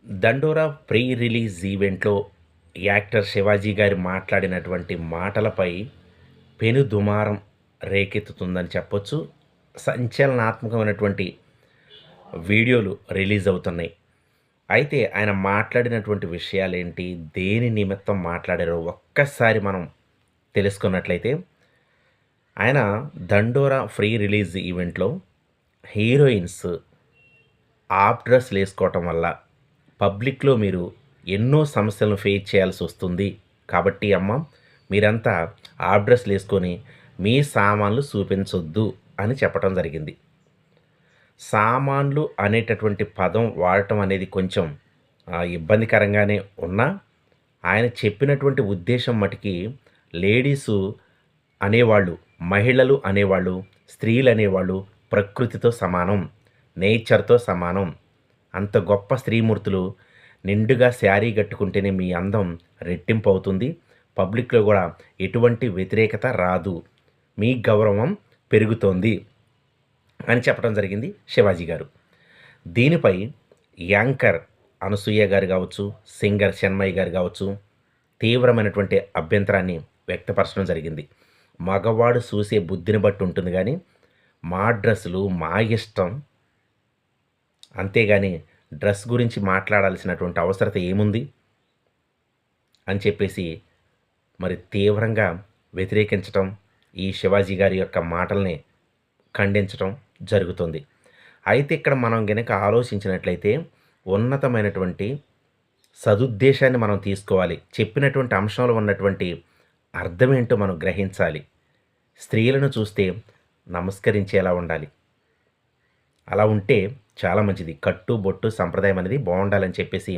'దండోరా' pre release ఈవెంట్‌లో actor Shivaji గారు మాట్లాడినటువంటి మాటలపై పెను దుమారం రేకెత్తుతుందని చెప్పొచ్చు. సంచలనాత్మకమైనటువంటి వీడియోలు రిలీజ్ అవుతున్నాయి. అయితే ఆయన మాట్లాడినటువంటి విషయాలేంటి? దేని నిమిత్తం మాట్లాడారో ఒక్కసారి మనం తెలుసుకున్నట్లయితే, ఆయన 'దండోరా' ప్రీ రిలీజ్ ఈవెంట్‌లో హీరోయిన్స్ హాఫ్ డ్రెస్సులేసుకోవటం వల్ల పబ్లిక్‌లో మీరు ఎన్నో సమస్యలను ఫేస్ చేయాల్సొస్తుంది. కాబట్టి అమ్మ మీరంతా హాఫ్ డ్రెస్సులేసుకొని మీ సామాన్లు చూపించొద్దు అని చెప్పటం జరిగింది. సామాన్లు అనేటటువంటి పదం వాడటం అనేది కొంచెం ఇబ్బందికరంగానే ఉన్నా, ఆయన చెప్పినటువంటి ఉద్దేశం మటికి లేడీసు అనేవాళ్ళు, మహిళలు అనేవాళ్ళు, స్త్రీలనేవాళ్ళు ప్రకృతితో సమానం, నేచర్‌తో సమానం. అంత గొప్ప స్త్రీమూర్తులు నిండుగా శారీ కట్టుకుంటేనే మీ అందం రెట్టింపవుతుంది. పబ్లిక్‌లో గూడా ఎటువంటి వ్యతిరేకత రాదు. మీ గౌరవం పెరుగుతోంది అని చెప్పడం జరిగింది శివాజీ గారు. దీనిపై యాంకర్ అనసూయ గారు గావచ్చు, సింగర్ చిన్మయి గారు గావచ్చు, తీవ్రమైనటువంటి అభ్యంతరాన్ని వ్యక్తపరచడం జరిగింది. మగవాడు చూసే బుద్ధిని బట్టి ఉంటుంది గానీ, మా డ్రెస్సులు మా ఇష్టం. అంతేగాని డ్రెస్ గురించి మాట్లాడాల్సినటువంటి అవసరత ఏముంది? అని చెప్పేసి మరి తీవ్రంగా వ్యతిరేకించటం, ఈ శివాజీ గారి యొక్క మాటల్ని ఖండించటం జరుగుతుంది. అయితే ఇక్కడ మనం గనక ఆలోచించినట్లయితే ఉన్నతమైనటువంటి సదుద్దేశాన్ని మనం తీసుకోవాలి. చెప్పినటువంటి అంశంలో ఉన్నటువంటి అర్థమేంటో మనం గ్రహించాలి. స్త్రీలను చూస్తే నమస్కరించేలా ఉండాలి. అలా ఉంటే చాలా మంచిది. కట్టు, బొట్టు సంప్రదాయం అనేది బావుండాలని చెప్పేసి,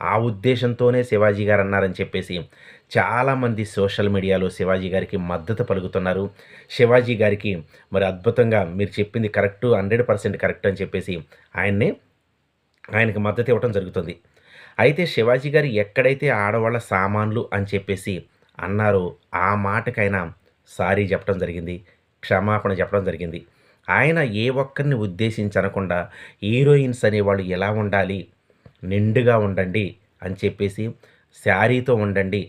ఆ ఉద్దేశంతోనే శివాజీ గారు అన్నారని చెప్పేసి, చాలామంది సోషల్ మీడియాలో శివాజీ గారికి మద్దతు పలుకుతున్నారు. శివాజీ గారికి మరి అద్భుతంగా మీరు చెప్పింది కరెక్టు, 100% కరెక్ట్ అని చెప్పేసి ఆయనకి మద్దతు ఇవ్వటం జరుగుతుంది. అయితే శివాజీ గారు ఎక్కడైతే ఆడవాళ్ళ సామాన్లు అని చెప్పేసి అన్నారో, ఆ మాటకైనా సారీ చెప్పడం జరిగింది. క్షమాపణ చెప్పడం జరిగింది. ఆయన ఏ ఒక్కరిని ఉద్దేశించి అనకుండా హీరోయిన్స్ అనేవాళ్ళు ఎలా ఉండాలి, నిండుగా ఉండండి అని చెప్పేసి, శారీతో ఉండండి,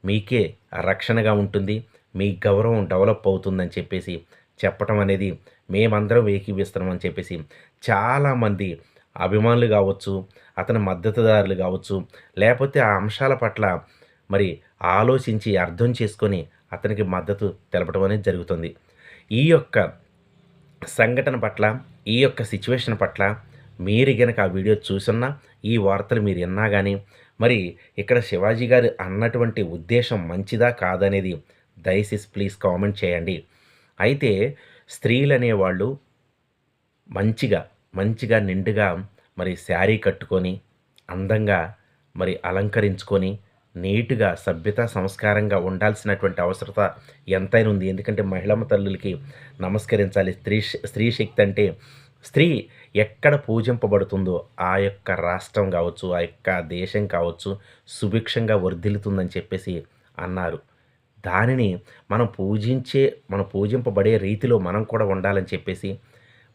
మీకే రక్షణగా ఉంటుంది, మీ గౌరవం డెవలప్ అవుతుందని చెప్పేసి చెప్పటం అనేది మేమందరం ఏకీభవిస్తున్నాం అని చెప్పేసి చాలామంది అభిమానులు కావచ్చు, అతని మద్దతుదారులు కావచ్చు, లేకపోతే ఆ అంశాల పట్ల మరి ఆలోచించి అర్థం చేసుకొని అతనికి మద్దతు తెలపడం అనేది జరుగుతుంది. ఈ యొక్క సంఘటన పట్ల, ఈ యొక్క సిచ్యువేషన్ పట్ల మీరు గనక ఆ వీడియో చూసున్నా, ఈ వార్తలు మీరు విన్నా గానీ, మరి ఇక్కడ శివాజీ గారు అన్నటువంటి ఉద్దేశం మంచిదా కాదనేది దయచేసి ప్లీజ్ కామెంట్ చేయండి. అయితే స్త్రీలనేవాళ్ళు మంచిగా నిండుగా మరి శారీ కట్టుకొని, అందంగా మరి అలంకరించుకొని, నీట్‌గా సభ్యత సంస్కారంగా ఉండాల్సినటువంటి అవసరత ఎంతైనా ఉంది. ఎందుకంటే మహిళమ్మ తల్లులకి నమస్కరించాలి. స్త్రీ శక్తి అంటే స్త్రీ ఎక్కడ పూజింపబడుతుందో ఆ యొక్క రాష్ట్రం కావచ్చు, ఆ యొక్క దేశం కావచ్చు సుభిక్షంగా వర్ధిల్లుతుందని చెప్పేసి అన్నారు. దానిని మనం పూజింపబడే రీతిలో మనం కూడా ఉండాలని చెప్పేసి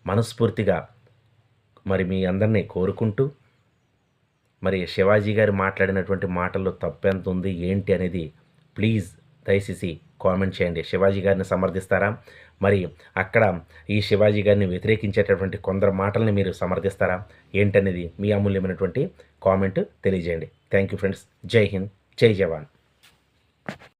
మనస్ఫూర్తిగా మరి మీ అందరిని కోరుకుంటూ, మరి శివాజీ గారు మాట్లాడినటువంటి మాటల్లో తప్పెంతుంది, ఏంటి అనేది ప్లీజ్ దయచేసి కామెంట్ చేయండి. శివాజీ గారిని సమర్థిస్తారా? మరి అక్కడ ఈ శివాజీ గారిని వ్యతిరేకించేటటువంటి కొందరు మాటల్ని మీరు సమర్థిస్తారా? ఏంటనేది మీ అమూల్యమైనటువంటి కామెంట్ తెలియజేయండి. Thank you friends. జై హింద్, జై జవాన్.